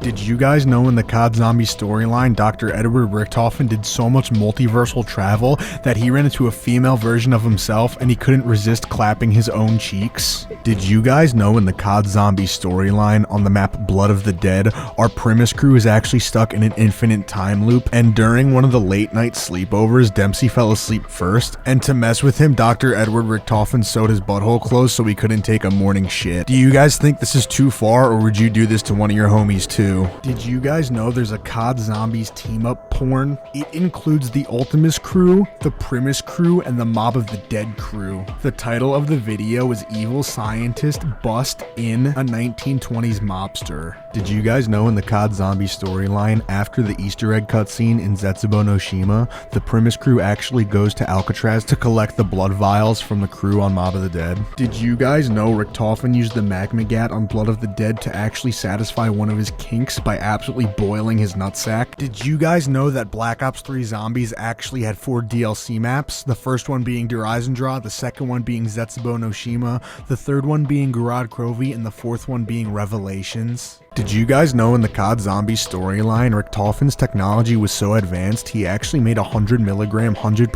Did you guys know in the COD Zombie storyline, Dr. Edward Richtofen did so much multiversal travel that he ran into a female version of himself and he couldn't resist clapping his own cheeks? Did you guys know in the COD Zombie storyline on the map Blood of the Dead, our premise crew is actually stuck in an infinite time loop, and during one of the late night sleepovers, Dempsey fell asleep first, and to mess with him, Dr. Edward Richtofen sewed his butthole closed so he couldn't take a morning shit. Do you guys think this is too far, or would you do this to one of your homies too? Did you guys know there's a COD Zombies team up porn? It includes the Ultimus crew, the Primus crew, and the Mob of the Dead crew. The title of the video is Evil Scientist Bust in a 1920s Mobster. Did you guys know in the COD Zombie storyline, after the Easter egg cutscene in Zetsubo no Shima, the Primus crew actually goes to Alcatraz to collect the blood vials from the crew on Mob of the Dead? Did you guys know Richtofen used the magma gat on Blood of the Dead to actually satisfy one of his kinks by absolutely boiling his nutsack? Did you guys know that Black Ops 3 Zombies actually had 4 DLC maps? The first one being Der Eisendraht, the second one being Zetsubo no Shima, the third one being Garad Krovi, and the fourth one being Revelations? Did you guys know in the COD Zombie storyline, Richtofen's technology was so advanced he actually made a 100mg 100%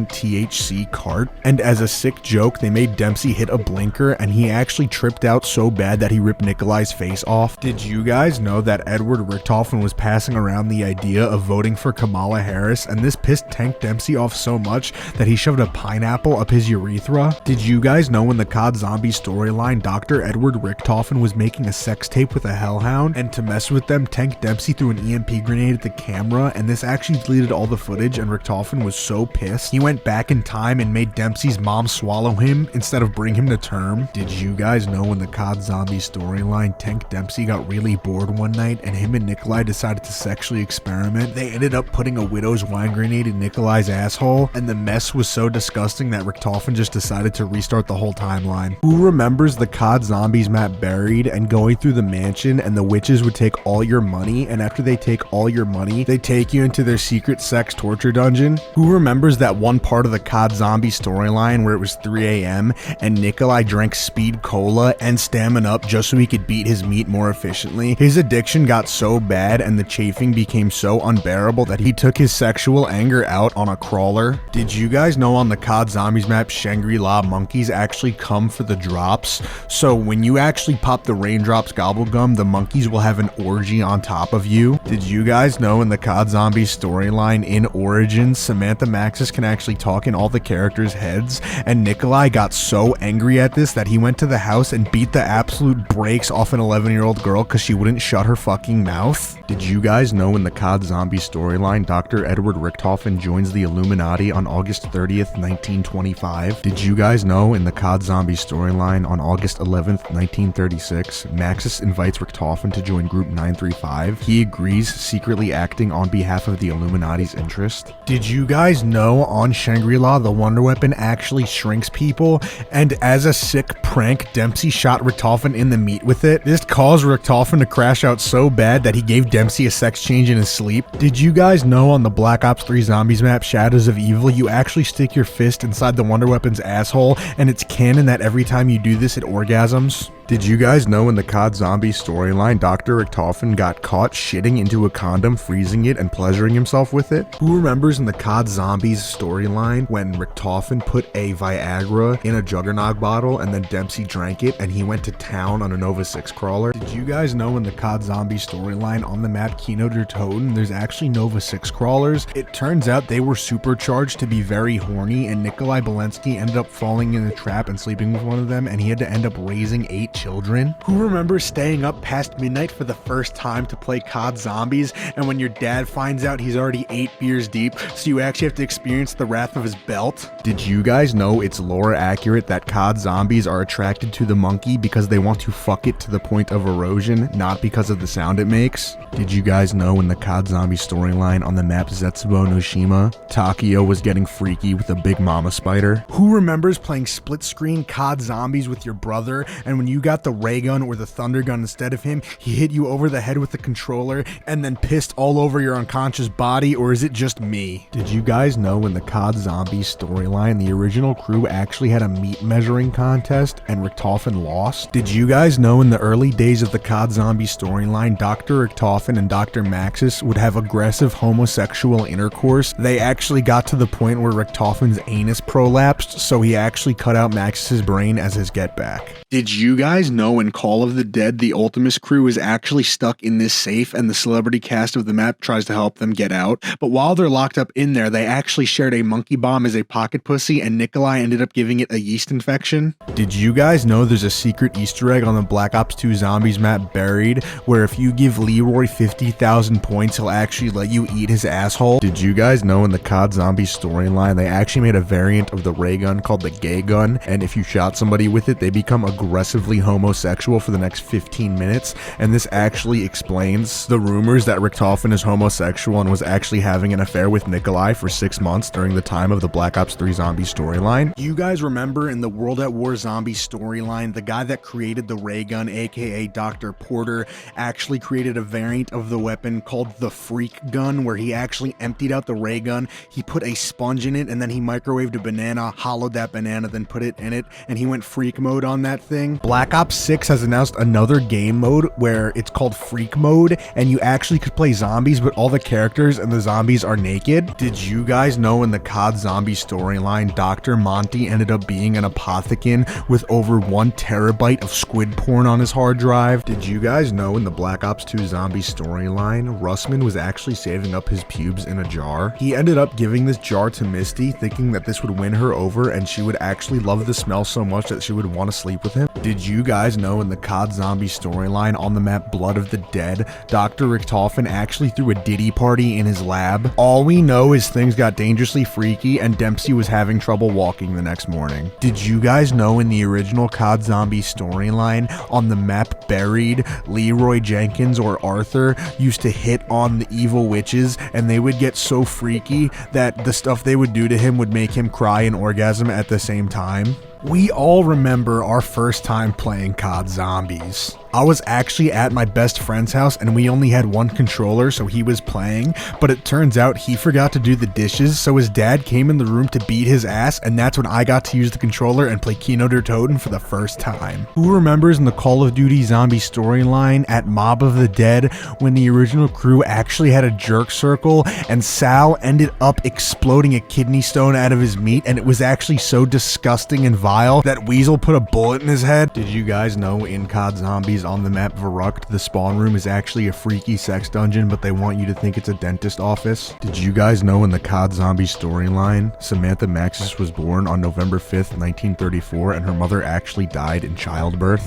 THC cart? And as a sick joke, they made Dempsey hit a blinker and he actually tripped out so bad that he ripped Nikolai's face off. Did you guys know that Edward Richtofen was passing around the idea of voting for Kamala Harris, and this pissed Tank Dempsey off so much that he shoved a pineapple up his urethra? Did you guys know in the COD Zombie storyline, Dr. Edward Richtofen was making a sex tape with a hellhound? And to mess with them, Tank Dempsey threw an EMP grenade at the camera, and this actually deleted all the footage, and Richtofen was so pissed, he went back in time and made Dempsey's mom swallow him instead of bring him to term. Did you guys know in the COD Zombie storyline, Tank Dempsey got really bored one night, and him and Nikolai decided to sexually experiment? They ended up putting a widow's wine grenade in Nikolai's asshole, and the mess was so disgusting that Richtofen just decided to restart the whole timeline. Who remembers the COD Zombies map Buried and going through the mansion and the witches would take all your money, and after they take all your money, they take you into their secret sex torture dungeon? Who remembers that one part of the COD Zombie storyline where it was 3 a.m. and Nikolai drank speed cola and stamina up just so he could beat his meat more efficiently? His addiction got so bad and the chafing became so unbearable that he took his sexual anger out on a crawler. Did you guys know on the COD Zombies map, Shangri-La monkeys actually come for the drops? So when you actually pop the raindrops gobblegum, the monkeys will have an orgy on top of you. Did you guys know in the COD Zombie storyline in Origins, Samantha Maxis can actually talk in all the characters' heads, and Nikolai got so angry at this that he went to the house and beat the absolute brakes off an 11-year-old girl because she wouldn't shut her fucking mouth? Did you guys know in the COD Zombie storyline, Dr. Edward Richtofen joins the Illuminati on August 30th, 1925? Did you guys know in the COD Zombie storyline on August 11th, 1936, Maxis invites Richtofen to join Group 935. He agrees, secretly acting on behalf of the Illuminati's interest. Did you guys know on Shangri-La the Wonder Weapon actually shrinks people, and as a sick prank, Dempsey shot Richtofen in the meat with it? This caused Richtofen to crash out so bad that he gave Dempsey a sex change in his sleep. Did you guys know on the Black Ops 3 Zombies map Shadows of Evil, you actually stick your fist inside the Wonder Weapon's asshole, and it's canon that every time you do this it orgasms? Did you guys know in the COD Zombie storyline, Dr. Richtofen got caught shitting into a condom, freezing it, and pleasuring himself with it? Who remembers in the COD Zombies storyline when Richtofen put a Viagra in a Juggernog bottle and then Dempsey drank it and he went to town on a Nova 6 crawler? Did you guys know in the COD Zombie storyline on the map Kino der Toten, there's actually Nova 6 crawlers? It turns out they were supercharged to be very horny, and Nikolai Belensky ended up falling in a trap and sleeping with one of them, and he had to end up raising 8 children. Who remembers staying up past midnight for the first time to play COD Zombies, and when your dad finds out he's already 8 beers deep, so you actually have to experience the wrath of his belt? Did you guys know it's lore accurate that COD Zombies are attracted to the monkey because they want to fuck it to the point of erosion, not because of the sound it makes? Did you guys know in the COD Zombie storyline on the map Zetsubo no Shima, Takio was getting freaky with a big mama spider? Who remembers playing split screen COD Zombies with your brother, and when you got the ray gun or the thunder gun instead of him, he hit you over the head with the controller and then pissed all over your unconscious body, or is it just me? Did you guys know in the COD Zombies storyline, the original crew actually had a meat measuring contest and Richtofen lost? Did you guys know in the early days of the COD Zombies storyline, Dr. Richtofen and Dr. Maxis would have aggressive homosexual intercourse? They actually got to the point where Richtofen's anus prolapsed, so he actually cut out Maxis's brain as his get back. Did you guys know in Call of the Dead, the Ultimus crew is actually stuck in this safe and the celebrity cast of the map tries to help them get out? But while they're locked up in there, they actually shared a monkey bomb as a pocket pussy and Nikolai ended up giving it a yeast infection. Did you guys know there's a secret Easter egg on the Black Ops 2 Zombies map Buried, where if you give Leroy 50,000 points, he'll actually let you eat his asshole? Did you guys know in the COD Zombies storyline, they actually made a variant of the ray gun called the gay gun, and if you shot somebody with it, they become aggressively homosexual for the next 15 minutes, and this actually explains the rumors that Richtofen is homosexual and was actually having an affair with Nikolai for 6 months during the time of the Black Ops 3 Zombie storyline. You guys remember in the World at War Zombie storyline, the guy that created the ray gun, aka Dr. Porter, actually created a variant of the weapon called the Freak Gun, where he actually emptied out the ray gun, he put a sponge in it, and then he microwaved a banana, hollowed that banana, then put it in it, and he went freak mode on that thing. Black Ops 6 has announced another game mode where it's called Freak Mode, and you actually could play zombies, but all the characters and the zombies are naked. Did you guys know in the COD Zombie storyline, Dr. Monty ended up being an apothecarian with over 1 terabyte of squid porn on his hard drive? Did you guys know in the Black Ops 2 Zombie storyline, Russman was actually saving up his pubes in a jar? He ended up giving this jar to Misty, thinking that this would win her over and she would actually love the smell so much that she would want to sleep with him. Did you guys know in the COD Zombie storyline on the map Blood of the Dead, Dr. Richtofen actually threw a Diddy party in his lab? All we know is things got dangerously freaky and Dempsey was having trouble walking the next morning. Did you guys know in the original COD Zombie storyline on the map Buried, Leroy Jenkins or Arthur used to hit on the evil witches and they would get so freaky that the stuff they would do to him would make him cry and orgasm at the same time? We all remember our first time playing COD Zombies. I was actually at my best friend's house and we only had one controller, so he was playing, but it turns out he forgot to do the dishes, so his dad came in the room to beat his ass, and that's when I got to use the controller and play Kino der Toten for the first time. Who remembers in the Call of Duty Zombie storyline at Mob of the Dead when the original crew actually had a jerk circle and Sal ended up exploding a kidney stone out of his meat, and it was actually so disgusting and vile that Weasel put a bullet in his head? Did you guys know in COD Zombies on the map Verrucht, the spawn room is actually a freaky sex dungeon, but they want you to think it's a dentist office? Did you guys know in the COD Zombie storyline, Samantha Maxis was born on November 5th, 1934, and her mother actually died in childbirth?